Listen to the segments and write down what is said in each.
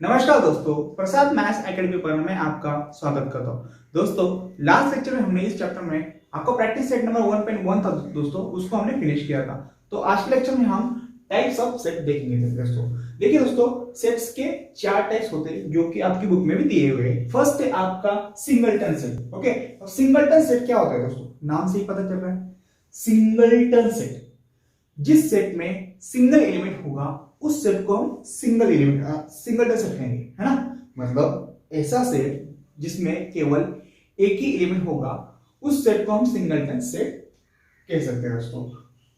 नमस्कार दोस्तों, प्रसाद maths academy पर मैं आपका स्वागत करता हूं। दोस्तों, लास्ट लेक्चर में हमने इस चैप्टर में आपको प्रैक्टिस सेट नंबर 1.1 था दोस्तों, उसको हमने फिनिश किया था। तो आज के लेक्चर में हम टाइप्स ऑफ सेट देखेंगे दोस्तों। देखिए दोस्तों, सेट्स के चार टाइप्स होते हैं जो कि आपकी बुक में भी दिए हुए हैं। फर्स्ट है आपका सिंगलटन सेट। ओके, अब सिंगलटन सेट क्या होता है दोस्तों? नाम से ही पता चल रहा है, सिंगलटन सेट। जिस सेट में सिंगल एलिमेंट होगा उस सेट को हम सिंगलटन सेट कहेंगे, है ना। मतलब ऐसा सेट जिसमें केवल एक ही एलिमेंट होगा उस सेट को हम सिंगलटन सेट कह सकते हैं दोस्तों।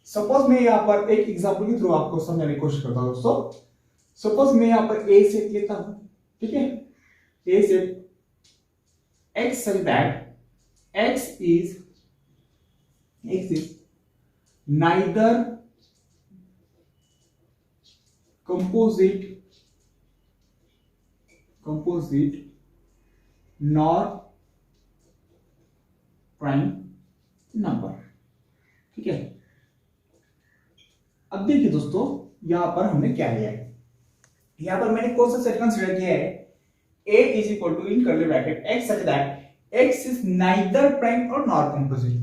सपोज मैं यहाँ पर एक एग्जांपल के थ्रू आपको समझाने की कोशिश करता हूं दोस्तों। सपोज मैं यहाँ पर ए सेट लेता हूं, ठीक है। A set x such that x is neither composite nor prime number, ठीक है। अब देखिए दोस्तों, यहां पर हमने क्या लिया है। यहां पर मैंने कौन सा सेट कंसीडर किया है? A is equal to in curly bracket X such that x is neither prime और नॉर कंपोजिट।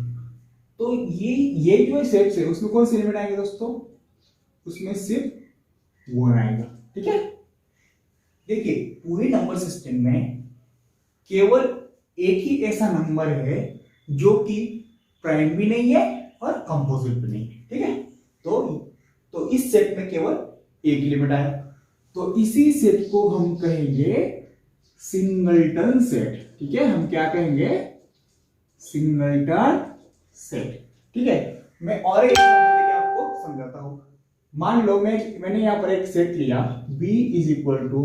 तो ये जो सेट है उसमें कौन से एलिमेंट आएंगे दोस्तों? उसमें सिर्फ वो आएगा, ठीक है। देखिए, पूरे नंबर सिस्टम में केवल एक ही ऐसा नंबर है जो कि प्राइम भी नहीं है और कंपोजिट भी नहीं है, ठीक है। तो इस सेट में केवल एक एलिमेंट आया, तो इसी सेट को हम कहेंगे सिंगलटन सेट, ठीक है। हम क्या कहेंगे? सिंगलटन सेट, ठीक है। मैं और एक एग्जांपल देके आपको समझाता हूं। मान लो मैंने यहां पर एक सेट लिया B is equal to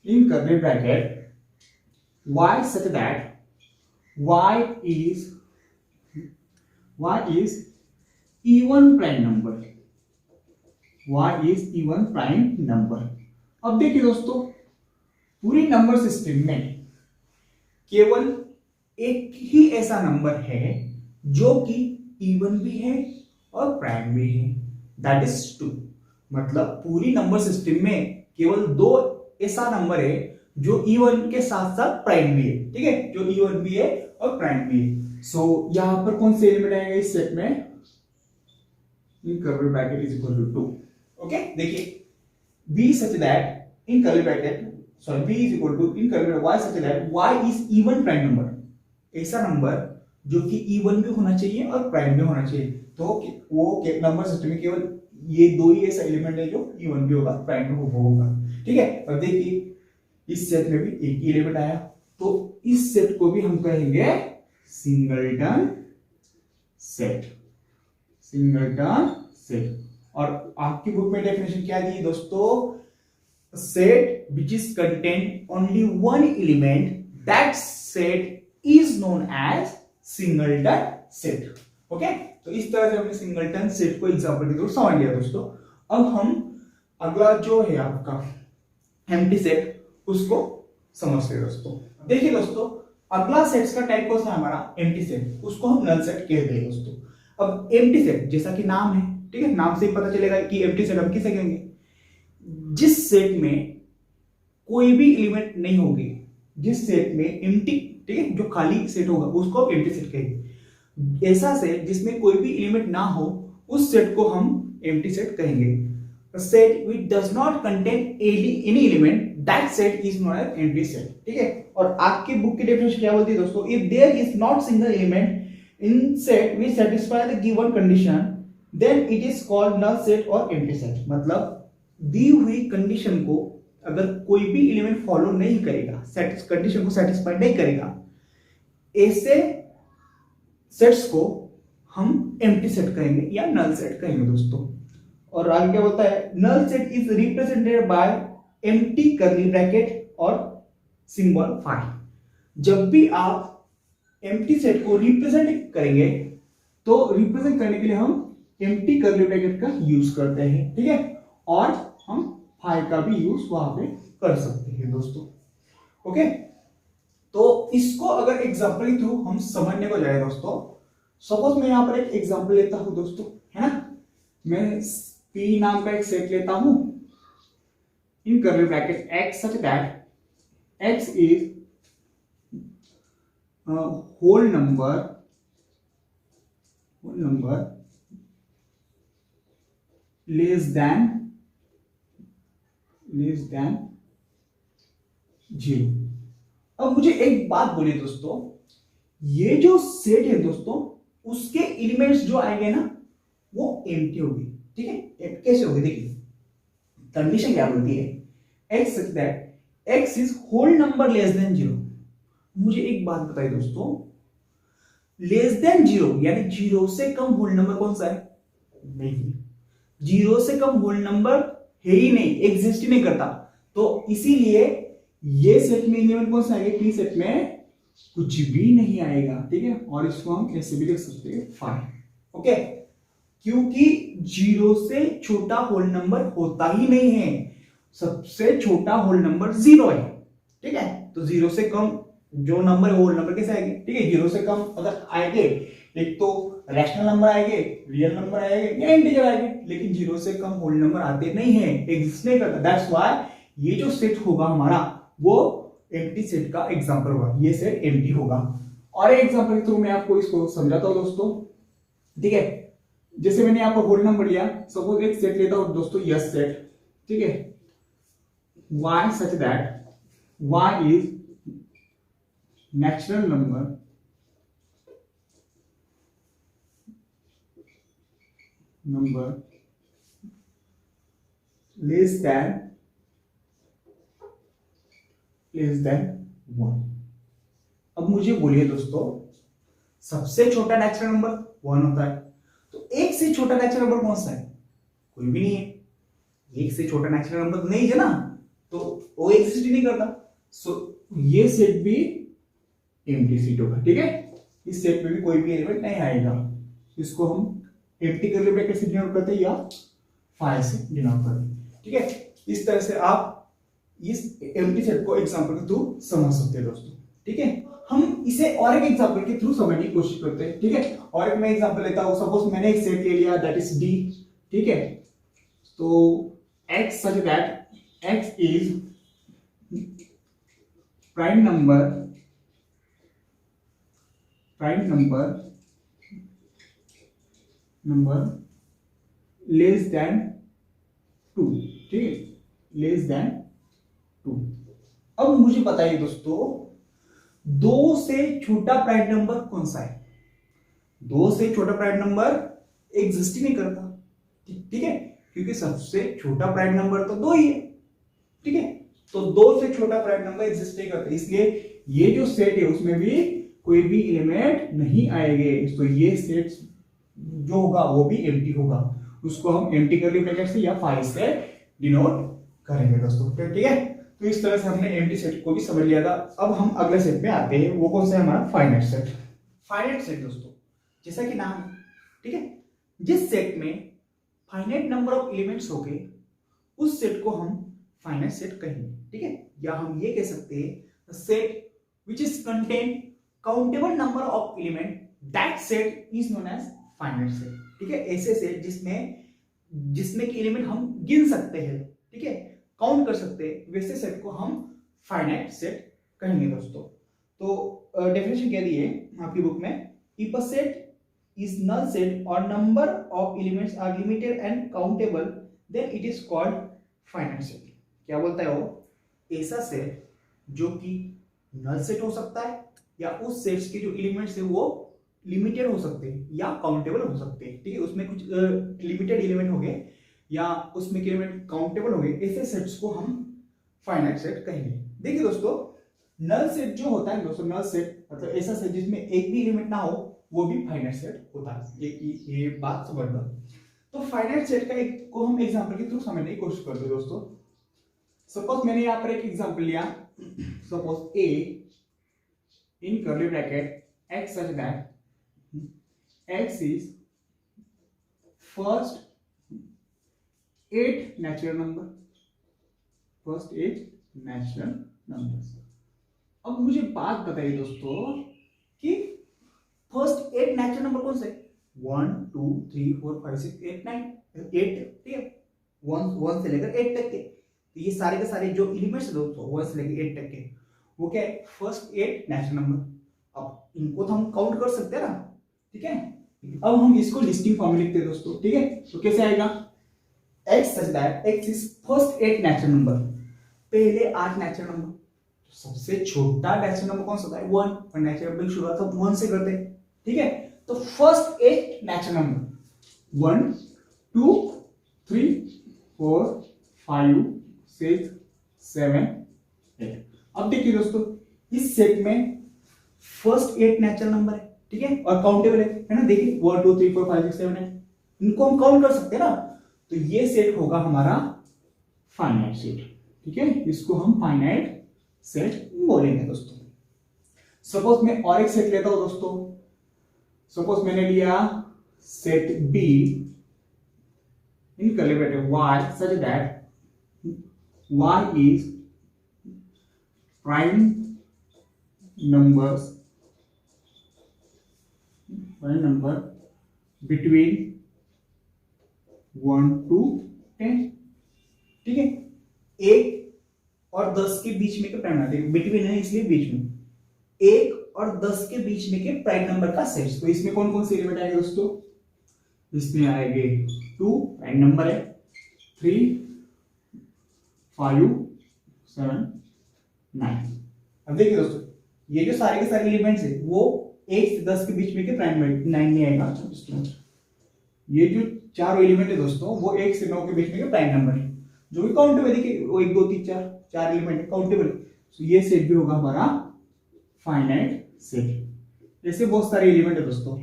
in curly bracket y such that y is even prime number, y is even prime number। अब देखिए दोस्तों, पूरी नंबर सिस्टम में केवल एक ही ऐसा नंबर है जो कि इवन भी है और प्राइम भी है, दैट इज 2। मतलब पूरी नंबर सिस्टम में केवल दो ऐसा नंबर है जो इवन के साथ साथ प्राइम भी है, ठीक है। जो इवन भी है और प्राइम भी है। सो यहां पर कौन से एलिमेंट आएंगे इस सेट में? In curly bracket is equal to 2। Okay, देखिए b such that in curly bracket b is equal to in curly bracket y such that y is even prime number. ऐसा नंबर जो कि even भी होना चाहिए और prime भी होना चाहिए। तो वो नंबर सिस्टम में केवल ये दो ही ऐसा एलिमेंट है जो इवन भी होगा, प्राइम भी होगा, ठीक है। अब देखिए, इस सेट में भी एक ही एलिमेंट आया, तो इस सेट को भी हम कहेंगे सिंगलटन सेट, सिंगलटन सेट। और आपकी बुक में डेफिनेशन क्या दी दोस्तों? Set which is contain only one element, that set is known as singleton set. Okay, तो इस तरह से हमने सिंगलटन सेट को एग्जांपल के थ्रू समझ लिया दोस्तों। अब हम अगला जो है आपका एम्प्टी सेट, उसको समझते हैं दोस्तों। देखिए दोस्तों, अगला सेट्स का टाइप कौन सा है? हमारा एम्प्टी सेट, उसको हम नल सेट कहते हैं दोस्तों। अब एम्प्टी सेट जैसा कि नाम है, ठीक है, नाम से ही पता चलेगा कि एम्प्टी सेट हम किसे कहेंगे? जिस सेट में कोई भी एलिमेंट नहीं होगी, जिस सेट में एम्प्टी, ठीक है, जो खाली सेट होगा उसको एम्प्टी सेट कहेंगे। ऐसा सेट जिसमें कोई भी एलिमेंट ना हो उस सेट को हम एम्प्टी सेट कहेंगे। Set which does not contain any element, that set is known as empty set, ठीक है। और आपकी बुक की डेफिनेशन क्या बोलती है दोस्तों? if there is not single element in set which satisfy the given condition, then it is called null set or empty set। मतलब दी हुई कंडीशन को अगर कोई भी एलिमेंट फॉलो नहीं करेगा, कंडीशन को सेटिस्फाई नहीं करेगा, ऐसे सेट्स को हम एम्प्टी सेट कहेंगे या नल सेट कहेंगे दोस्तों। और आगे क्या बोलता है? Null set is represented by empty curly bracket और सिंबल फाई। जब भी आप एम्प्टी सेट को रिप्रेजेंट करेंगे तो रिप्रेजेंट करने के लिए हम एम्प्टी कर्ली ब्रैकेट का यूज करते हैं, ठीक है। और हम फाई का भी यूज वहां पे कर सकते हैं दोस्तों। ओके, तो इसको अगर एग्जांपल के थ्रू हम समझने को जाए दोस्तों, सपोज मैं यहां पर एक एग्जांपल लेता हूं दोस्तों, है ना। मैं P नाम का एक सेट लेता हूं in curly bracket x such that x is a whole number less than 0। अब मुझे एक बात बोलिए दोस्तों, ये जो सेट है दोस्तों, उसके एलिमेंट्स जो आएंगे ना वो एम्प्टी होगी। ठीक है, कैसे होगी देखिए, कंडीशन क्या बोलती है, x such that x is whole number less than 0। मुझे एक बात बताइए दोस्तों, लेस देन 0 यानी 0 से कम होल नंबर कौन सा है? नहीं, 0 से कम होल नंबर है ही नहीं, एग्जिस्ट ही नहीं करता। तो इसीलिए ये सेट में एलिमेंट कौन सा आएगा? पी सेट में कुछ भी नहीं आएगा। ठीक है, और इसको हम ऐसे भी लिख सकते हैं 5। ओके, क्योंकि 0 से छोटा होल नंबर होता ही नहीं है, सबसे छोटा होल नंबर 0 है। ठीक है, तो 0 से कम जो नंबर है होल नंबर कैसे आएंगे? ठीक है, 0 से कम अगर आएंगे, एक तो रैशनल नंबर आएंगे, रियल नंबर आएंगे या इंटीजर आएंगे, लेकिन 0 से कम होल नंबर आते नहीं है, एग्जिस्ट नहीं करता। दैट्स व्हाई ये जो सेट होगा हमारा वो एम्प्टी सेट का एग्जांपल होगा, ये सेट एम्प्टी होगा। और एक एग्जांपल के थ्रू मैं आपको इसको समझाता हूं दोस्तों। ठीक है, जैसे मैंने यहाँ पर होल नंबर लिया, सपोज एक सेट लेता हूं दोस्तों, यस सेट। ठीक है, y such that y is natural number less then 1। अब मुझे बोलिए दोस्तों, सबसे छोटा नेचुरल नंबर 1 होता है, तो एक से छोटा नेचुरल नंबर कौन सा है? कोई भी नहीं है। एक से छोटा नेचुरल नंबर तो नहीं है ना, तो वो एग्जिस्ट ही नहीं करता। सो ये सेट भी एम्प्टी सेट होगा। ठीक है, इस सेट में भी कोई भी एलिमेंट नहीं आएगा। इसको हम एम्प्टी कर्ली ब्रैकेट से डिनोट करते हैं या 5 से डिनोट करते हैं। ठीक है, इस तरह से आप इस एम्प्टी सेट को एग्जांपल के थ्रू समझ सकते हैं दोस्तों। ठीक है, हम इसे और एक एग्जांपल के थ्रू समझने की कोशिश करते हैं। ठीक है, और एक मैं एग्जांपल लेता हूं, सपोज मैंने एक सेट ले लिया दैट इज डी। ठीक है, तो x such that x is prime number less than 2। ठीक है, लेस देन 2। अब मुझे बताइए दोस्तों, 2 से छोटा प्राइम नंबर कौन सा है? 2 से छोटा प्राइम नंबर एग्जिस्ट ही नहीं करता। ठीक है, क्योंकि सबसे छोटा प्राइम नंबर तो 2 ही है। ठीक है, तो 2 से छोटा प्राइम नंबर एग्जिस्ट नहीं करता, इसलिए ये जो सेट है उसमें भी कोई भी एलिमेंट नहीं आएंगे। तो ये सेट जो होगा वो भी एम्प्टी होगा, उसको हम एम्प्टी कर्ली ब्रैकेट से या 5 से डिनोट करेंगे दोस्तों। ठीक है, तो इस तरह से हमने एम्प्टी सेट को भी समझ लिया था। अब हम अगले सेट पे आते हैं, वो कौन सा है? हमारा फाइनाइट सेट। फाइनाइट सेट दोस्तों, जैसा कि नाम है, ठीक है, जिस सेट में फाइनाइट नंबर ऑफ एलिमेंट्स हो गए उस सेट को हम फाइनाइट सेट कहेंगे। ठीक है, या हम ये कह सकते हैं set which is contain countable number of element, that set is known as finite set. ठीक है, ऐसे सेट जिसमें कि एलिमेंट हम गिन सकते हैं, ठीक है, काउंट कर सकते हैं, वैसे सेट को हम फाइनाइट सेट कहेंगे दोस्तों। तो डेफिनेशन क्या दी है आपकी बुक में, if a set is null set or number of elements are limited and countable then it is called finite set। क्या बोलता है वो? ऐसा सेट जो कि नल सेट हो सकता है या उस सेट्स के जो एलिमेंट्स है वो लिमिटेड हो सकते हैं या काउंटेबल हो सकते हैं। ठीक है, उसमें कुछ लिमिटेड एलिमेंट हो गए या उसमें के एलिमेंट काउंटेबल हो गए, ऐसे सेट्स को हम फाइनाइट सेट कहेंगे। देखिए दोस्तों, नल सेट जो होता है दोस्तों, नल सेट मतलब ऐसा सेट जिसमें एक भी एलिमेंट ना हो, वो भी फाइनाइट सेट होता है। ये बात समझ लो। तो फाइनाइट सेट का एक को हम एग्जांपल के थ्रू समझने की कोशिश करते हैं दोस्तों। सपोज मैंने यहां पर एक एग्जांपल लिया, suppose a in curly bracket x such that x is first 8 natural number, first 8 natural numbers. अब मुझे बात बताइए दोस्तों कि फर्स्ट 8 नेचुरल नंबर कौन से? 1 2 3 4 5 6 8 9 8। ठीक है, 1 से लेकर 8 तक के। तो ये सारे के सारे जो एलिमेंट्स दोस्तों 1 से लेकर 8 तक के, वो क्या है, फर्स्ट 8 नेचुरल नंबर। अब इनको तो हम काउंट कर सकते हैं ना, ठीक है। अब हम इसको लिस्टिंग फॉर्म में लिखते हैं दोस्तों, ठीक है। तो कैसे आएगा, x such that x is first 8 natural number, पहले 8 नेचुरल नंबर। सबसे छोटा नेचुरल नंबर कौन सा होता है, 1, और नेचुरल नंबर की शुरुआत हम 1 से करते हैं, ठीक है। तो फर्स्ट 8 नेचुरल नंबर 1 2 3 4 5 6 7 8। अब देखिए दोस्तों, इस सेट में फर्स्ट 8 नेचुरल नंबर है, ठीक है, और काउंटेबल है ना। देखिए 1 2 3 4 5 6 7 8, इनको हम काउंट कर सकते हैं ना। तो ये सेट होगा हमारा फाइनाइट सेट, ठीक है। इसको हम फाइनाइट सेट बोलेंगे दोस्तों। सपोज मैं और एक सेट लेता हूं दोस्तों। सपोज मैंने लिया set be in calibrated y such that y is prime numbers between 1 to 10, ठीक है। 1 और 10 के बीच में के प्राइम नंबर, बिटवीन है इसलिए बीच में, 1 और 10 के बीच में के प्राइम नंबर का सेट। तो इसमें कौन कौन से एलिमेंट आएंगे दोस्तों, इसमें आएंगे 2 प्राइम नंबर है, 3 5 7 9। अब देखिए दोस्तों, ये जो सारे के सारे एलिमेंट्स है वो 1 से 10 के बीच में के प्राइम नंबर 9 नहीं आएगा। ये जो चारों एलिमेंट है दोस्तों, वो 1 से 9 के बीच में के प्राइम नंबर है, जो भी काउंटेबल है। देखिए वो 1 2 3 4 चार एलिमेंट है, काउंटेबल है। तो ये सेट भी होगा हमारा फाइनाइट सेट। ऐसे बहुत सारे एलिमेंट है दोस्तों।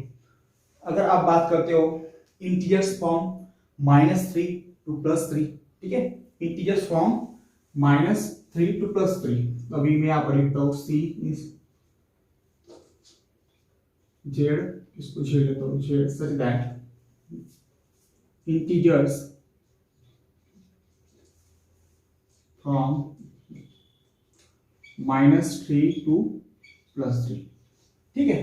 अगर आप बात करते हो इंटीजर्स फ्रॉम -3 to +3, ठीक है, इंटीजर्स फ्रॉम -3 to +3। अभी मैं यहां पर लिखता हूं सी इज जेड, इसको जेड लेता हूं, Z such that integers from -3 to +3, ठीक है।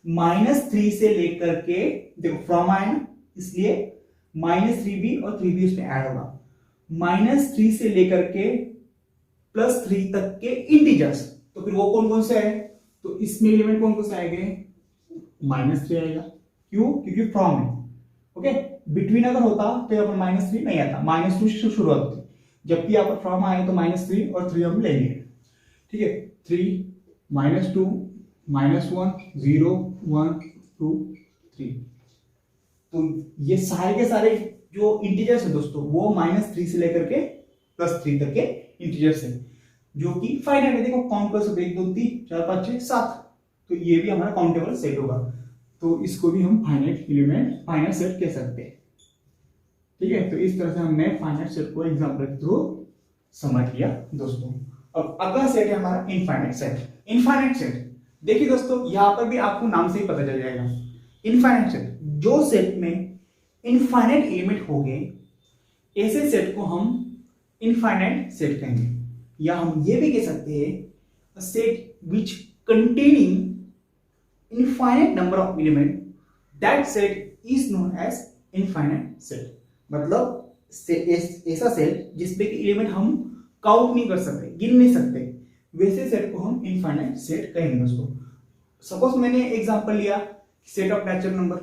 -3 से लेकर के, देखो फ्रॉम आया ना, इसलिए -3 भी और 3 भी उसमें ऐड होगा। -3 से लेकर के +3 तक के इंटीजर्स, तो फिर वो कौन कौन से है, तो इसमें एलिमेंट कौन कौन से आएंगे, -3 आएगा। क्यों, क्योंकि फ्रॉम है, ओके। बिटवीन अगर होता तो यहाँ पर -3 नहीं आता, -2 से शुरुआत होती। जबकि यहाँ पर फ्रॉम आए तो -3 और 3 हम लेंगे, ठीक है। 3 -2 -1 0 1 2 3। तो ये सारे के सारे जो इंटीजर्स है दोस्तों, वो -3 से लेकर के +3 तक के इंटीजर्स है, जो कि फाइनाइट है। देखो काउंट कर सकते 1 2 3 4 5 6 7। तो ये भी हमारा काउंटेबल सेट होगा। तो इसको भी हम फाइनाइट एलिमेंट, फाइनाइट सेट कह सकते हैं, ठीक है। तो इस तरह से हमने फाइनाइट सेट को एग्जांपल के थ्रू समझ लिया दोस्तों। अब अगला सेट है हमारा इनफाइनाइट सेट। इनफाइनाइट सेट देखिए दोस्तों, यहां पर भी आपको नाम से ही पता चल जाएगा। इनफाइनाइट सेट, जो सेट में इनफाइनाइट एलिमेंट हो गए, ऐसे सेट को हम इनफाइनाइट सेट कहेंगे। या हम ये भी कह सकते हैं set which containing infinite number of element, that set is known as infinite set. मतलब ऐसा सेट जिसमें एलिमेंट हम काउंट नहीं कर सकते, गिन नहीं सकते, वैसे सेट को हम इनफाइनाइट सेट कहेंगे दोस्तों। सपोज मैंने एग्जांपल लिया सेट ऑफ नेचुरल नंबर,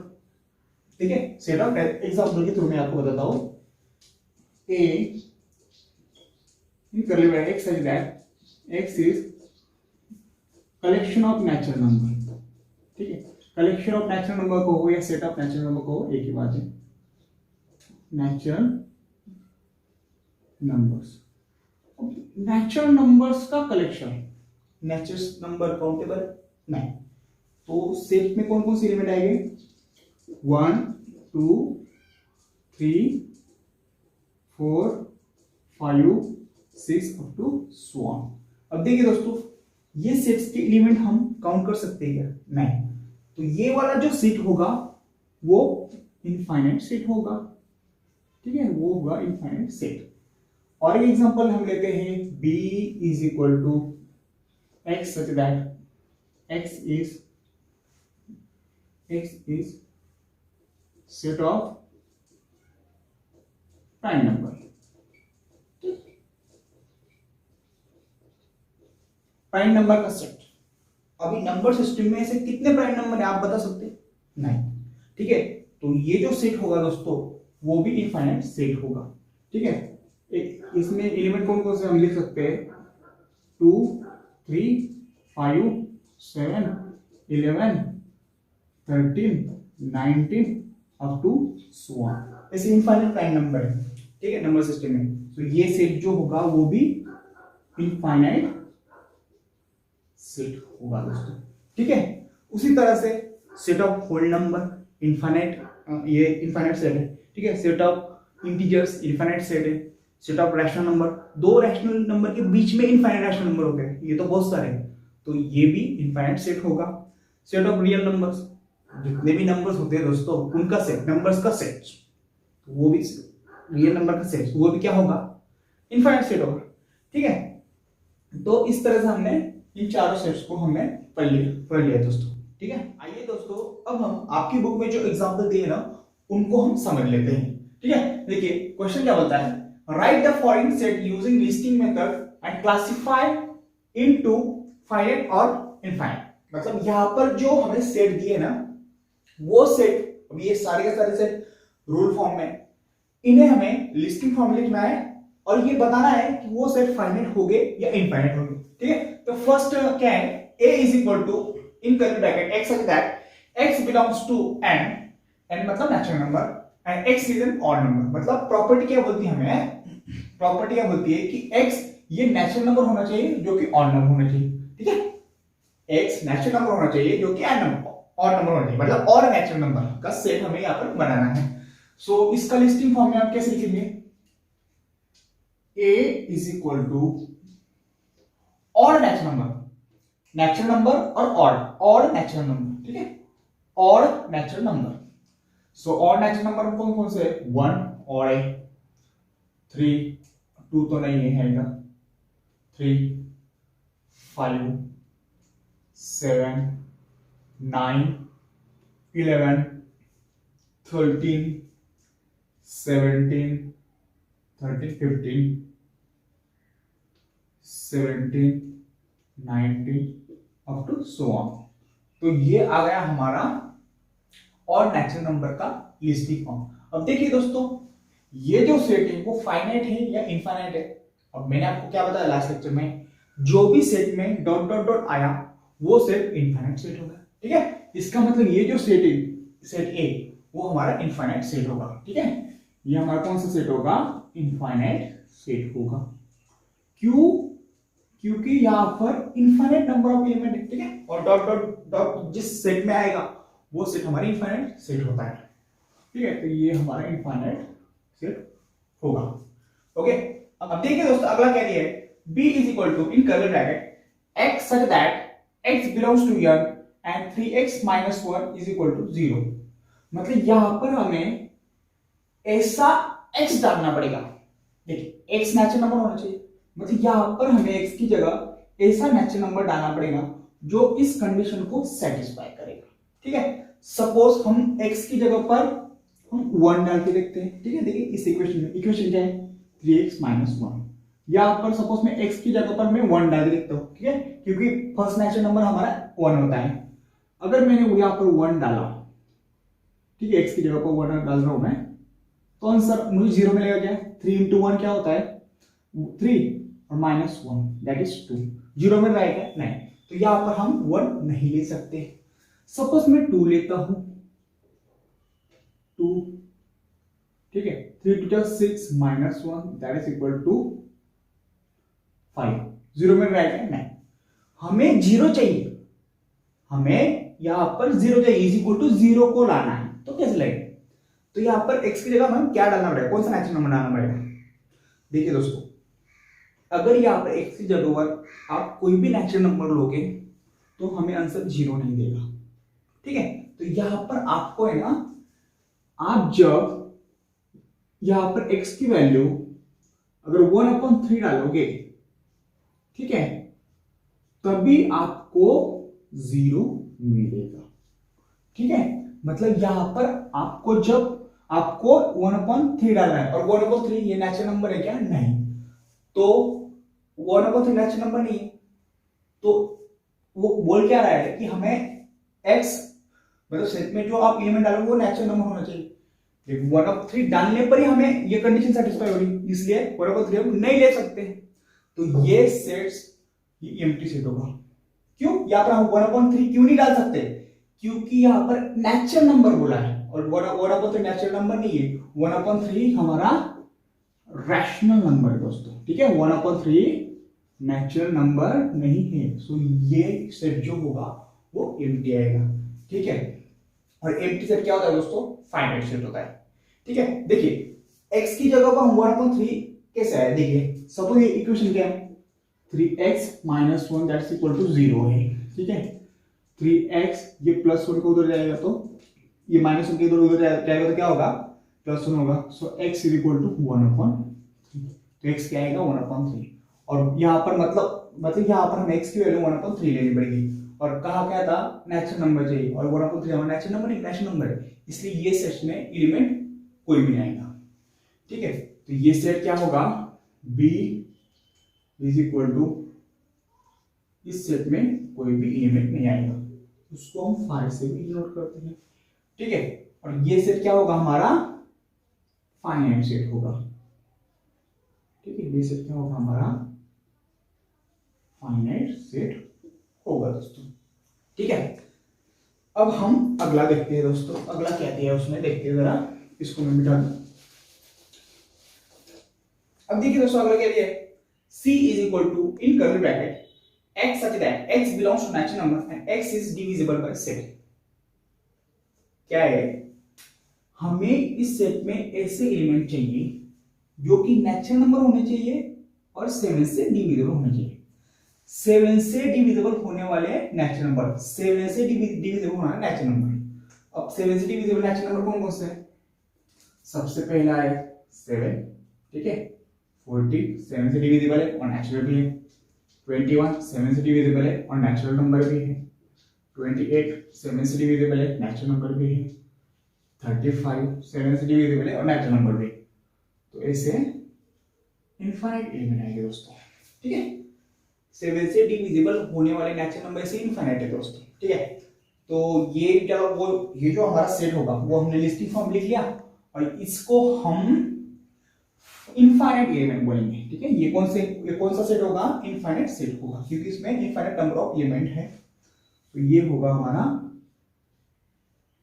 ठीक है। सेट ऑफ एग्जांपल के थ्रू मैं आपको बताता हूं, a in curly bracket such that x is collection of natural number, ठीक है। कलेक्शन ऑफ नेचुरल नंबर को हो या सेट ऑफ नेचुरल नंबर को हो, एक ही बात है। नेचुरल नंबर्स, नेचुरल नंबर्स का कलेक्शन, नेचुरल नंबर काउंटेबल नहीं, तो सेट में कौन कौन से एलिमेंट आएंगे, 1 2 3 4 5 6 अप टू सो ऑन। अब देखिए दोस्तों, ये सेट्स के एलिमेंट हम काउंट कर सकते हैं क्या, नहीं। तो ये वाला जो सेट होगा वो इनफाइनाइट सेट होगा, ठीक है, वो होगा इनफाइनाइट सेट। और एक एग्जांपल हम लेते हैं, b is equal to x such that x is set of prime number. Prime number का सेट। अभी नंबर सिस्टम में ऐसे कितने प्राइम नंबर है आप बता सकते? नहीं। ठीक है, तो ये जो सेट होगा दोस्तों वो भी इनफाइनाइट सेट होगा। ठीक है, इसमें एलिमेंट कौन कौन से हम लिख सकते हैं? 2, 3, 5, 7, 11, 13, 19 अप टू सो ऑन। ऐसे इनफाइनाइट प्राइम नंबर है। ठीक है, नंबर सिस्टम में तो ये सेट जो होगा वो भी इनफाइनाइट सेट होगा दोस्तों। ठीक है, उसी तरह से set of whole number infinite, ये इनफाइनाइट सेट है। ठीक है, set of integers infinite set है। सेट ऑफ रैशनल नंबर, दो रैशनल नंबर के बीच में इनफाइनाइट रैशनल नंबर होते हैं, ये तो बहुत सारे हैं, तो ये भी इनफाइनाइट सेट होगा। सेट ऑफ रियल नंबर्स, जितने भी नंबर्स होते हैं दोस्तों उनका सेट, नंबर्स का सेट, वो भी रियल नंबर का सेट, वो भी क्या होगा? इनफाइनाइट सेट होगा। ठीक है, तो इस तरह से हमने इन चारों सेट्स को हमने पढ़ लिया दोस्तों। ठीक है, आइए दोस्तों अब हम आपकी बुक में जो एग्जांपल दिए ना उनको हम समझ लेते हैं। ठीक है, देखिए क्वेश्चन क्या बोलता है, right the following set using listing method and classify into finite और इनफाइनाइट। मतलब यहां पर जो हमें सेट दिए ना वो सेट, अब ये सारे के सारे सेट रूल फॉर्म में, इन्हें हमें लिस्टिंग फॉर्म में लिखना है और ये बताना है कि वो सेट फाइनाइट हो गए या इनफाइनाइट हो गए। ठीक है, तो फर्स्ट क्या है, a is equal to in curly bracket x such that x belongs to n मतलब natural number and x is an odd number. मतलब प्रॉपर्टी क्या बोलती है हमें, प्रॉपर्टी क्या बोलती है कि x ये नेचुरल नंबर होना चाहिए जो कि ऑड नंबर होना चाहिए। ठीक है, x नेचुरल नंबर होना चाहिए जो कि ऑड नंबर होना चाहिए, मतलब और नेचुरल नंबर का सेट हमें यहाँ पर बनाना है। सो इसका लिस्टिंग फॉर्म में आप कैसे लिखेंगे, a is equal to odd natural number और ऑड नेचुरल नंबर। ठीक है, odd natural number. So odd natural number कौन कौन से? 1 ऑड है, 3, 2 तो नहीं है, 3, 5, 7, 9, 11, 13, 17, 15, 17, 19 अप टू सो ऑन। तो ये आ गया हमारा और नेचुरल नंबर का लिस्टिंग फॉर्म। अब देखिए दोस्तों ये जो सेट है वो फाइनाइट है या इनफाइनाइट है। अब मैंने आपको क्या बताया लास्ट लेक्चर में, जो भी सेट में डॉट डॉट डॉट आया वो सेट इनफाइनाइट सेट होगा। ठीक है, इसका मतलब ये जो सेट है, सेट ए, वो हमारा इनफाइनाइट सेट होगा। ठीक है, ये हमारा कौन सा सेट होगा? इनफाइनाइट सेट होगा। क्यों? क्योंकि यहां पर इनफाइनाइट नंबर ऑफ एलिमेंट है। ठीक है, और डॉट डॉट डॉट जिस सेट में आएगा वो सेट हमारा इनफाइनाइट सेट होता है। ठीक है, तो ये हमारा इनफाइनाइट सेट होगा। ओके, अब देखिए दोस्तों अगला क्या दिया है, b is equal to in curly bracket x such that x belongs to n and 3x minus 1 is equal to 0। मतलब यहां पर हमें ऐसा x डालना पड़ेगा। देखिए x नेचुरल नंबर होना चाहिए, मतलब यहां पर हमें x की जगह ऐसा नेचुरल नंबर डालना पड़ेगा जो इस कंडीशन को सेटिस्फाई करेगा। ठीक है, सपोज हम x की जगह पर हम 1 डाल के देखते हैं। ठीक है, देखिए इस इक्वेशन में, इक्वेशन क्या है 3x minus 1, यहाँ पर सपोज मैं x की जगह पर मैं 1 डाल देखता हूँ। ठीक है, क्योंकि फर्स्ट नेचुरल नंबर हमारा 1 होता है। अगर मैंने यहाँ पर 1 डाला, ठीक है, x की जगह पर 1 डाल रहा हूं मैं, तो आंसर मुझे 0 मिलेगा। क्या 3 into 1 क्या होता है 3 और -1 दैट इज 2। 0 मिल रहा है क्या? नहीं, तो यहाँ पर हम 1 नहीं ले सकते। सपोज मैं 2 लेता हूं, 2, ठीक है, 3 to 6 -1 that is equal to 5। 0 मिल रहा है क्या? नहीं, हमें 0 चाहिए, हमें यहां पर 0 चाहिए, इज इक्वल टू 0 को लाना है। तो कैसे लगेगा? तो यहां पर x की जगह हमें क्या डालना पड़ेगा, कौन सा नेचुरल नंबर डालना पड़ेगा? देखिए दोस्तों, अगर यहां पर x की जगह पर आप कोई भी नेचुरल नंबर लोगे तो हमें आंसर 0 नहीं देगा। ठीक है, तो यहां पर आपको है ना, आप जब यहां पर x की वैल्यू अगर 1/3 डालोगे, ठीक है, तभी आपको 0 मिलेगा। ठीक है, मतलब यहां पर आपको जब आपको 1/3 डालना है, और 1/3 ये नेचुरल नंबर है क्या? नहीं, तो 1/3 नेचुरल नंबर नहीं है, तो वो बोल क्या रहा है कि हमें x मतलब सेट में जो आप एलिमेंट डालोगे वो नेचुरल नंबर होना चाहिए। देखो 1/3 डालने पर ही हमें ये कंडीशन सेटिस्फाई हो रही, इसलिए 1/3 हम नहीं ले सकते। तो ये सेट्स ये एम्प्टी सेट होगा। क्यों? यहाँ पर हम 1/3 क्यों नहीं डाल सकते? क्योंकि यहाँ पर नेचुरल नंबर बोला है और 1/3 नेचुरल नंबर नहीं है, 1/3 हमारा रैशनल नंबर है दोस्तों। ठीक है, 1/3 नेचुरल नंबर नहीं है। सो ये सेट जो होगा वो एम्प्टी आएगा। ठीक है, और एम्प्टी सेट क्या होता है दोस्तों? फाइनाइट सेट होता है। ठीक है, देखिए x की जगह पर हम 1/3 कैसे आया, देखिए सपोज ये इक्वेशन क्या है, 3x - 1 दैट्स इक्वल टू 0 है। ठीक है, 3x ये +1 को उधर जाएगा तो ये -1 के इधर उधर जाएगा तो क्या होगा? +1 होगा। सो x इज इक्वल टू 1/3। तो x क्या आएगा? 1/3। और यहाँ पर मतलब यहाँ पर हम x की वैल्यू 1/3 लेनी पड़ेगी। और कहा क्या था? नेचुरल नंबर चाहिए, और 1/3 हमारा नेचुरल नंबर नहीं, नेचुरल नंबर है, इसलिए ये सेट में एलिमेंट कोई भी नहीं आएगा। ठीक है, तो ये सेट क्या होगा? b इज इक्वल टू, इस सेट में कोई भी एलिमेंट नहीं आएगा, उसको हम फाइव से भी डिनोट करते हैं। ठीक है, और ये सेट क्या होगा? हमारा फाइनाइट सेट होगा। ठीक है, ये सेट क्या होगा? हमारा फाइनाइट सेट होगा दोस्तों। ठीक है, अब हम अगला देखते हैं दोस्तों, अगला क्या दिया है उसमें, देखते हैं जरा, इसको मैं मिटा दूं। अब देखिए दोस्तों अगला क्या दिया है, c is equal to in curly bracket x such that x belongs to natural number and x is divisible by 7। क्या है? हमें इस सेट में ऐसे एलिमेंट चाहिए जो कि नेचुरल नंबर होने चाहिए और 7 से डिविजिबल होने चाहिए। 7 से डिविजिबल होने वाले नेचुरल नंबर, 7 से डिविजिबल होना नेचुरल नंबर। अब 7 से डिविजिबल नेचुरल नंबर कौन कौन से है? सबसे पहला है 7। ठीक है, 40 7 से डिविजिबल है और नेचुरल भी है। 21 7 से डिविजिबल है और नेचुरल नंबर भी है। 28 7 से डिविजिबल है, नेचुरल नंबर भी है। 35 7 से डिविजिबल है और नेचुरल नंबर भी। तो ऐसे इनफाइनाइट एलिमेंट आएंगे दोस्तों। ठीक है, 7 से डिविजिबल होने वाले नेचुरल नंबर से इनफाइनाइट है दोस्तों। ठीक है, तो ये क्या वो ये जो हमारा सेट होगा वो हमने लिस्टिंग फॉर्म लिख लिया और इसको हम इनफाइनाइट एलिमेंट बोलेंगे। ठीक है, ये कौन सा सेट होगा? इनफाइनाइट सेट होगा, क्योंकि इसमें इनफाइनाइट नंबर ऑफ एलिमेंट है। तो ये होगा हमारा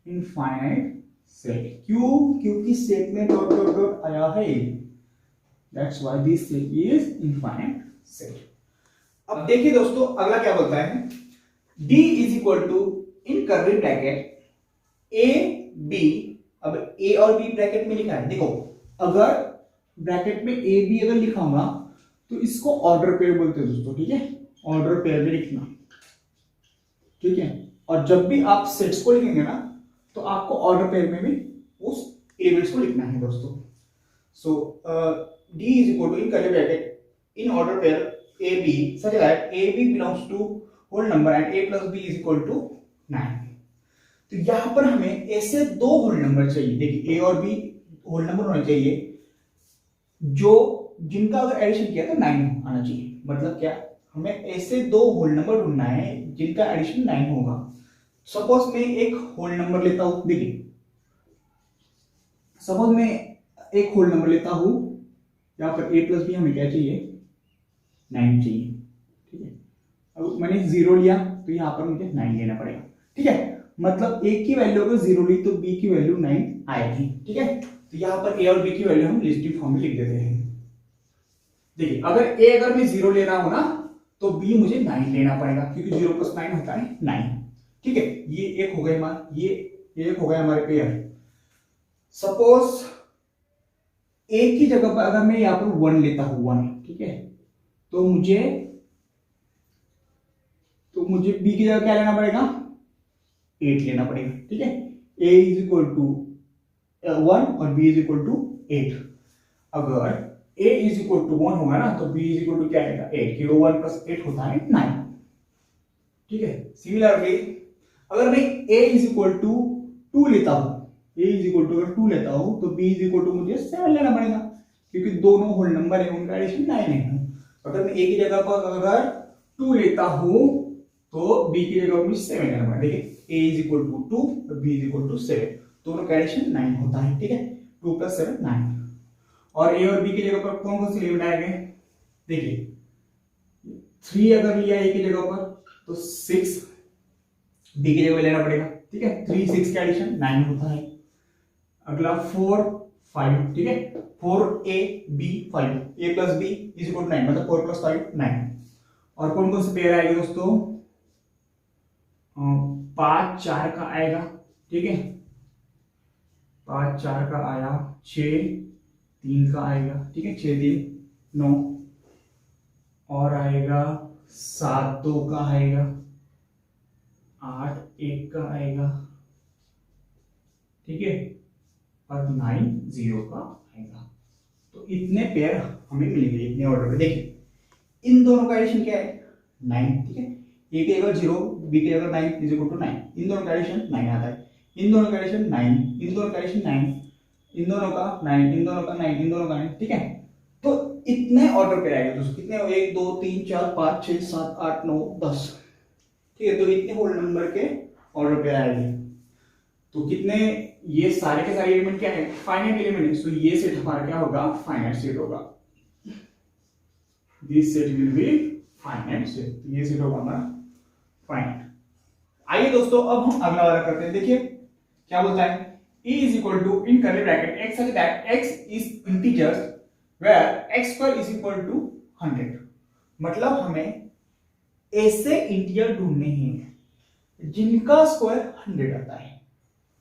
इनफाइनाइट सेट। क्यों? क्योंकि सेट में डॉट डॉट डॉट आया है, that's why this set is infinite set. अब देखिए दोस्तों अगला क्या बोलता है, d is equal to in curly bracket a b। अब a और b ब्रैकेट में लिखा है, देखो अगर ब्रैकेट में a b अगर लिखा होगा तो इसको ऑर्डर पेयर बोलते हैं दोस्तों। ठीक है, ऑर्डर पेयर में लिखना। ठीक है, और जब भी आप सेट्स को लिखेंगे ना तो आपको ऑर्डर पेयर में भी उस एलिमेंट्स को लिखना है दोस्तों। So d is equal to in curly bracket in order pair a b such that a b belongs to whole number and a plus b is equal to 9। तो यहां पर हमें ऐसे दो होल नंबर चाहिए। देखिए a और b whole number होने चाहिए जो जिनका अगर एडिशन किया तो 9 आना चाहिए। मतलब क्या, हमें ऐसे दो होल नंबर ढूंढना है जिनका एडिशन 9 होगा। सपोज मैं एक होल नंबर लेता हूं, देखिए सपोज मैं एक होल नंबर लेता हूं, यहां पर a प्लस बी हमें क्या चाहिए? 9 चाहिए। ठीक है, अब मैंने 0 लिया तो यहां पर मुझे 9 लेना पड़ेगा। ठीक है, मतलब a की वैल्यू अगर 0 ली तो b की वैल्यू 9 आएगी। ठीक है, तो यहां पर a और b की वैल्यू हम लिस्टिंग फॉर्म में लिख देते हैं। देखिए अगर a अगर मैं 0 ले रहा हूं ना तो b मुझे 9 लेना पड़ेगा, क्योंकि 0 + 9 होता है 9। ठीक है, ये एक हो गए हमारा, ये एक हो गया हमारे पेयर। सपोज a की जगह पर अगर मैं यहां पर 1 लेता हूं 1, ठीक है, तो मुझे b की जगह क्या लेना पड़ेगा? 8 लेना पड़ेगा। ठीक है, a इज इक्वल टू 1 और b इज इक्वल टू 8। अगर a इज इक्वल टू 1 होगा ना तो b इज इक्वल टू क्या आएगा? 8, क्योंकि 1 + 8 होता है 9। ठीक है, सिमिलरली अगर मैं a इज इक्वल टू 2 लेता हूं, a इज इक्वल टू अगर 2 लेता हूं तो b इज इक्वल टू मुझे 7 लेना पड़ेगा, क्योंकि दोनों होल नंबर है, उनका एडिशन 9 है। अगर मैं a की जगह पर अगर 2 लेता हूं तो b की जगह मुझे 7 लेना पड़ेगा। देखिए a is equal to 2, b is equal to 7, दोनों का एडिशन 9 होता है। ठीक है, 2 + 7 9। और a और b की जगह पर कौन कौन से एलिमेंट आएंगे? देखिए 3 अगर लिया a की जगह पर तो 6 b की जगह लेना पड़ेगा। ठीक है, 3 6 का एडिशन 9 होता है। अगला 4 5, ठीक है, 4a b 5, a + b is equal to 9, मतलब 4 + 5 9। और कौन कौन से पेयर आएंगे दोस्तों? 5 4 का आएगा। ठीक है, 5 4 का आया, 6 3 का आएगा। ठीक है, 6 3 9, और आएगा 7 2 का आएगा, 8 1 का आएगा। ठीक है, और 9 0 का आएगा। तो इतने पेयर हमें मिलेंगे इतने ऑर्डर पे। देखिए इन दोनों का एडिशन क्या है? 9। ठीक है, ए की जगह 0, बी की जगह 9 इज इक्वल टू 9। इन दोनों का एडिशन 9 आता है, इन दोनों का एडिशन 9, इन दोनों का एडिशन 9, इन दोनों का 9, इन दोनों का 9, इन दोनों का 9। ठीक है, तो इतने ऑर्डर पे आएगा दोस्तों। कितने? 1 2 3 4 5 6 7 8 9 10। ठीक है, तो इतने होल नंबर के ऑर्डर पे आएंगे। तो कितने? ये सारे के सारे एलिमेंट क्या है? फाइनाइट एलिमेंट है। तो ये सेट हमारा क्या होगा? फाइनाइट सेट होगा। This set will be finite set. ये सेट होगा हमारा फाइनाइट। आइए दोस्तों अब हम अगला वाला करते हैं। देखिए क्या बोलता है? e is equal to in curly bracket x such that x is integers where x square is equal to 100। मतलब हमें ऐसे इंटीजर ढूंढने हैं जिनका स्क्वायर 100 आता है।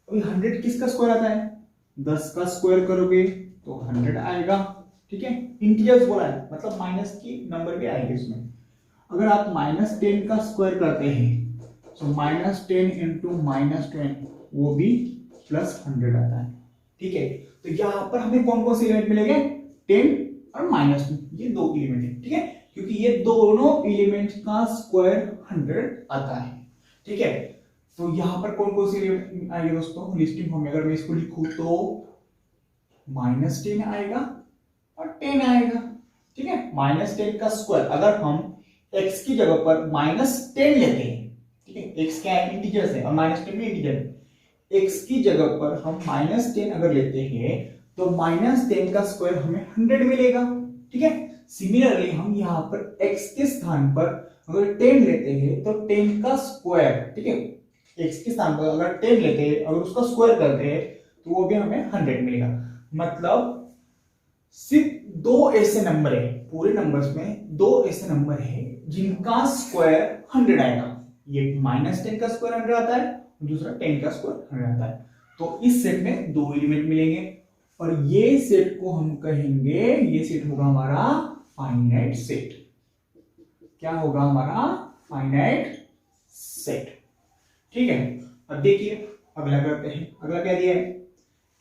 अभी 100 किसका स्क्वायर आता है? 10 का स्क्वायर करोगे तो 100 आएगा। ठीक है, इंटीजर्स बोला है मतलब माइनस की नंबर भी आएंगे इसमें। अगर आप -10 का स्क्वायर करते हैं तो -10 इंटू -10 वो भी +100 आता है। ठीक है, तो यहाँ पर हमें कौन कौन से एलिमेंट मिलेंगे? 10 और -2, ये दो एलिमेंट है। ठीक है, क्योंकि ये दोनों एलिमेंट का स्क्वायर 100 आता है। ठीक है, तो यहाँ पर कौन कौन से एलिमेंट आएंगे दोस्तों? लिस्टिंग फॉर्म में अगर मैं इसको लिखूं तो -10 आएगा और 10 आएगा। ठीक है, -10 का स्क्वायर अगर हम x की जगह पर -10 लेते हैं। ठीक है, x क्या है? इंटीजर है और -10 भी इंटीजर है। x की जगह पर हम -10 अगर लेते हैं तो -10 का स्क्वायर हमें 100 मिलेगा। ठीक है, सिमिलरली हम यहाँ पर x के स्थान पर अगर 10 लेते हैं तो 10 का स्क्वायर, ठीक है, x के स्थान पर अगर 10 लेते हैं अगर उसका स्क्वायर करते हैं तो वो भी हमें 100 मिलेगा। मतलब सिर्फ दो ऐसे नंबर है, पूरे नंबर्स में दो ऐसे नंबर है जिनका स्क्वायर 100 आएगा। ये -10 का स्क्वायर 100 आता है, दूसरा 10 का स्क्वायर 100 आता है। तो इस सेट में दो एलिमेंट मिलेंगे और ये सेट को हम कहेंगे, ये सेट होगा हमारा फाइनाइट सेट। क्या होगा हमारा? Finite set. ठीक है, अब देखिए अगला करते हैं। अगला क्या दिया है?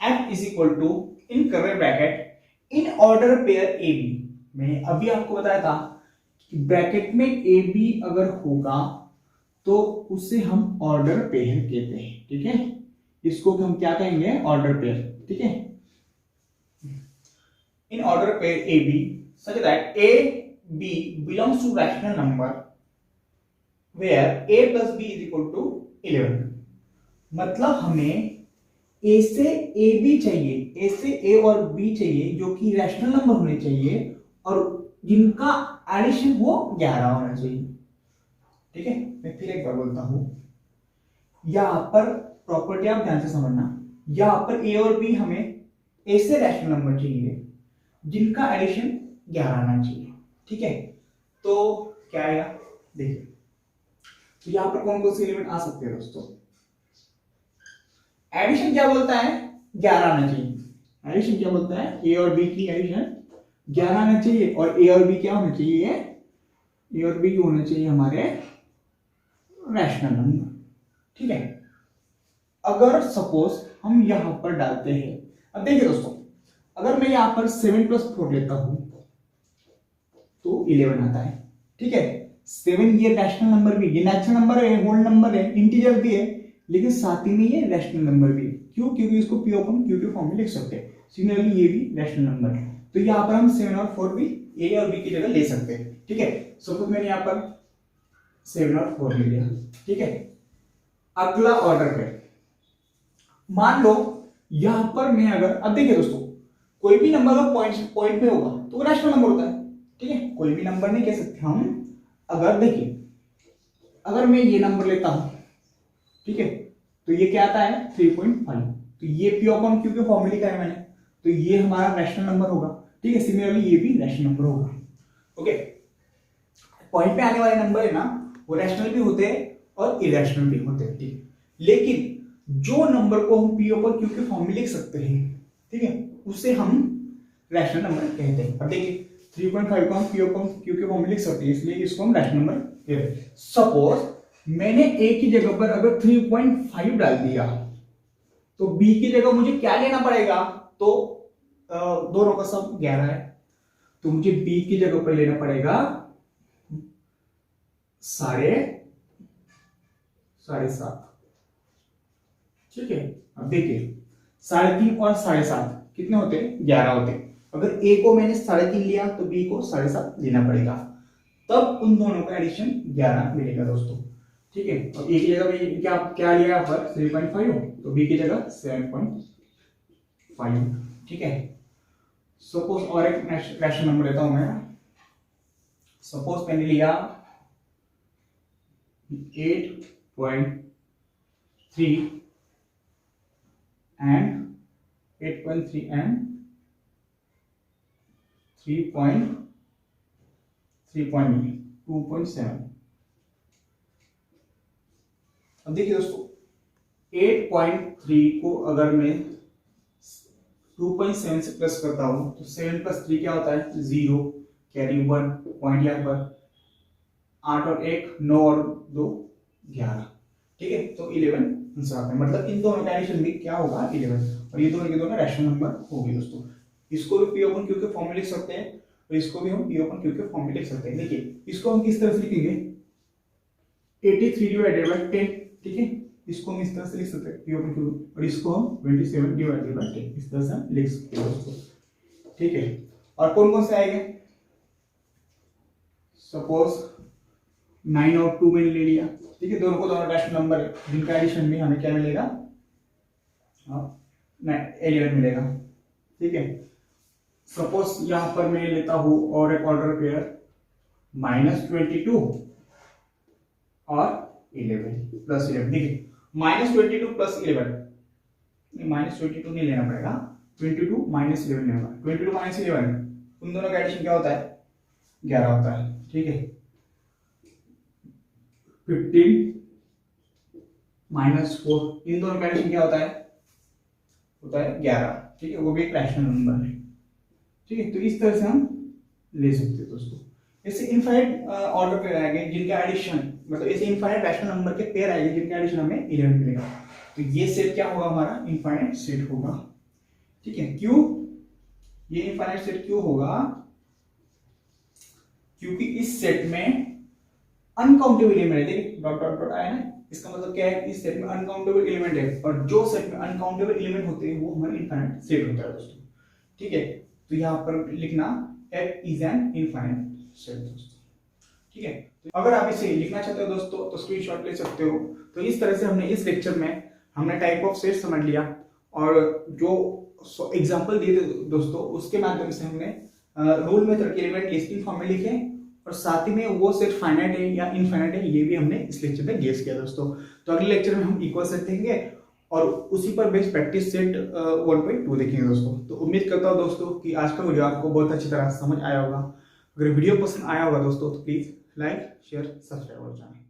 f is equal to in curly bracket in order pair A B. मैंने अभी आपको बताया था कि ब्रैकेट में ए बी अगर होगा तो उसे हम ऑर्डर पेयर कहते हैं। ठीक है, इसको हम क्या कहेंगे? Order pair. ठीक है, in order pair A B such that A B belongs to rational number where a plus b is equal to 11। मतलब हमें a से a b चाहिए, a से a और b चाहिए जो कि रैशनल नंबर होने चाहिए और जिनका एडिशन वो 11 होना चाहिए। ठीक है, मैं फिर एक बार बोलता हूं, यहां पर प्रॉपर्टी आप ध्यान से समझना। यहां पर a और b हमें a से रैशनल नंबर चाहिए जिनका एडिशन 11 आना चाहिए। ठीक है, तो क्या आएगा? देखिए तो यहां पर कौन कौन से एलिमेंट आ सकते हैं दोस्तों? एडिशन क्या बोलता है? 11 आना चाहिए। एडिशन क्या बोलता है? ए और बी की एडिशन 11 आना चाहिए और ए और बी क्या होना चाहिए? ए और बी होना चाहिए हमारे रैशनल नंबर। ठीक है, अगर सपोज हम यहां पर डालते हैं, अब देखिए दोस्तों, अगर मैं यहां पर 7 + 4 लेता हूं तो 11 आता है। ठीक है, 7 ये रैशनल नंबर भी, ये नेचुरल नंबर है, होल नंबर है, इंटीजर भी है, लेकिन साथ ही में ये रैशनल नंबर भी है। क्यों? क्योंकि इसको p अपन q2 फॉर्म में लिख सकते हैं। सिमिलरली ये भी रैशनल नंबर है, तो यहाँ पर हम 7 और 4 भी a और b की जगह ले सकते हैं। ठीक है, सपोज मैंने यहाँ पर 7 और 4 ले लिया, ठीक है। अगला ऑर्डर पे मान लो यहां पर मैं अगर, अब देखिए दोस्तों, कोई भी नंबर अगर पॉइंट पे होगा तो वो रैशनल नंबर होता है, ठीक है। कोई भी नंबर नहीं कह सकते हम। अगर देखिए, अगर मैं ये नंबर लेता हूं, ठीक है, तो ये क्या आता है 3.5, तो ये पी अपॉन क्यू के फॉर्मूले का है मैंने, तो ये हमारा रैशनल नंबर होगा, ठीक है। सिमिलरली ये भी रैशनल नंबर होगा, ओके। पॉइंट पे आने वाले नंबर है ना, वो रैशनल भी होते हैं और इरेशनल भी होते हैं, ठीक है। लेकिन जो नंबर को हम पी अपॉन क्यू के फॉर्म में लिख सकते हैं, ठीक है, उसे हम रैशनल नंबर कहते हैं। अब देखिए 3.5 को हम पी अपॉन क्यू के फॉर्म में लिख सकते हैं, इसलिए इसको हम रैशनल नंबर कहते हैं। सपोज मैंने ए की जगह पर अगर 3.5 डाल दिया, तो बी की जगह मुझे क्या लेना पड़ेगा, तो दोनों का सम 11 है, तो मुझे बी की जगह पर लेना पड़ेगा 7.5, ठीक है। अब देखिए 3.5 और 7.5 कितने होते हैं, 11 होते हैं। अगर ए को मैंने 3.5 लिया तो बी को 7.5 लेना पड़ेगा, तब उन दोनों का एडिशन 11 मिलेगा दोस्तों, ठीक है। और ए की जगह भी क्या क्या लिया यहाँ पर 3.5, तो बी की जगह 7.5, ठीक है। सपोज और एक रैशनल नंबर लेता हूं मैं, सपोज मैंने लिया 8.3 एंड 8.3 एंड 2.7। अब देखिए दोस्तों 8.3 को अगर मैं 2.7 से प्लस करता हूं तो 7 + 3 क्या होता है 0, कैरी 1 पॉइंट यहाँ पर, 8 और 1 9 और 2 11, ठीक है। तो 11 आंसर आता है, मतलब इन दोनों का एडिशन भी क्या होगा 11, और ये दोनों के दोनों रैशनल नंबर होंगे दोस्तों। इसको भी पी अपॉन क्यू के फॉर्म में लिख सकते हैं और इसको भी हम पी अपॉन क्यू के फॉर्म में लिख सकते हैं। देखिए इसको हम किस तरह से लिखेंगे 83/10, ठीक है। इसको हम इस तरह से लिख सकते हैं पी अपॉन क्यू, और इसको हम 27/10 इस तरह से लिख सकते हैं दोस्तों, ठीक है। और कौन कौन से आएंगे, सपोज 9 और 2 मैंने ले लिया, ठीक है। दोनों को दोनों रैशनल नंबर है, जिनका एडिशन में हमें क्या मिलेगा 11 मिलेगा, ठीक है। सपोज यहां पर मैं लेता हूं और एक ऑर्डर पेयर -22 और 11 प्लस 11, देखिए -22 प्लस 11, -22 नहीं लेना पड़ेगा, 22 -11 लेना पड़ेगा। 22 -11 उन दोनों का एडिशन क्या होता है 11 होता है, ठीक है। 15 -4 इन दोनों का एडिशन क्या होता है 11, ठीक है। वो भी एक रैशनल नंबर है, ठीक है। तो इस तरह से हम ले सकते हैं दोस्तों। ऐसे इनफाइनाइट ऑर्डर पेयर आएंगे जिनका एडिशन, मतलब ऐसे इनफाइनाइट रैशनल नंबर के पेयर आएंगे जिनका एडिशन हमें 11 मिलेगा, तो ये सेट क्या होगा हमारा इनफाइनाइट सेट होगा, ठीक है। क्यों ये इनफाइनाइट सेट क्यों होगा, क्योंकि इस सेट में अनकाउंटेबल एलिमेंट है, देखिए डॉट डॉट डॉट आया ना, इसका मतलब क्या है इस सेट में अनकाउंटेबल एलिमेंट है, और जो सेट में अनकाउंटेबल एलिमेंट होते हैं वो हमारा इनफाइनाइट सेट होता है दोस्तों, ठीक है। तो यहां पर लिखना F is an infinite set दोस्तों, ठीक है। तो अगर आप इसे लिखना चाहते हो दोस्तों तो स्क्रीनशॉट ले सकते हो। तो इस तरह से हमने इस लेक्चर में हमने टाइप ऑफ सेट समझ लिया, और जो एग्जांपल दिए थे दोस्तों उसके माध्यम से हमने रूल मेथड के एलिमेंट लिस्टिंग फॉर्म में लिखे, और साथ ही में वो सेट फाइनाइट है या इनफाइनाइट है ये भी हमने इस लेक्चर में गेस किया दोस्तों। तो अगले लेक्चर में हम इक्वल सेट देखेंगे और उसी पर बेस्ड प्रैक्टिस सेट 1.2 देखेंगे दोस्तों। तो उम्मीद करता हूँ दोस्तों कि आज का वीडियो आपको बहुत अच्छी तरह समझ आया होगा। अगर वीडियो पसंद आया होगा दोस्तों तो प्लीज लाइक शेयर सब्सक्राइब और चैनल।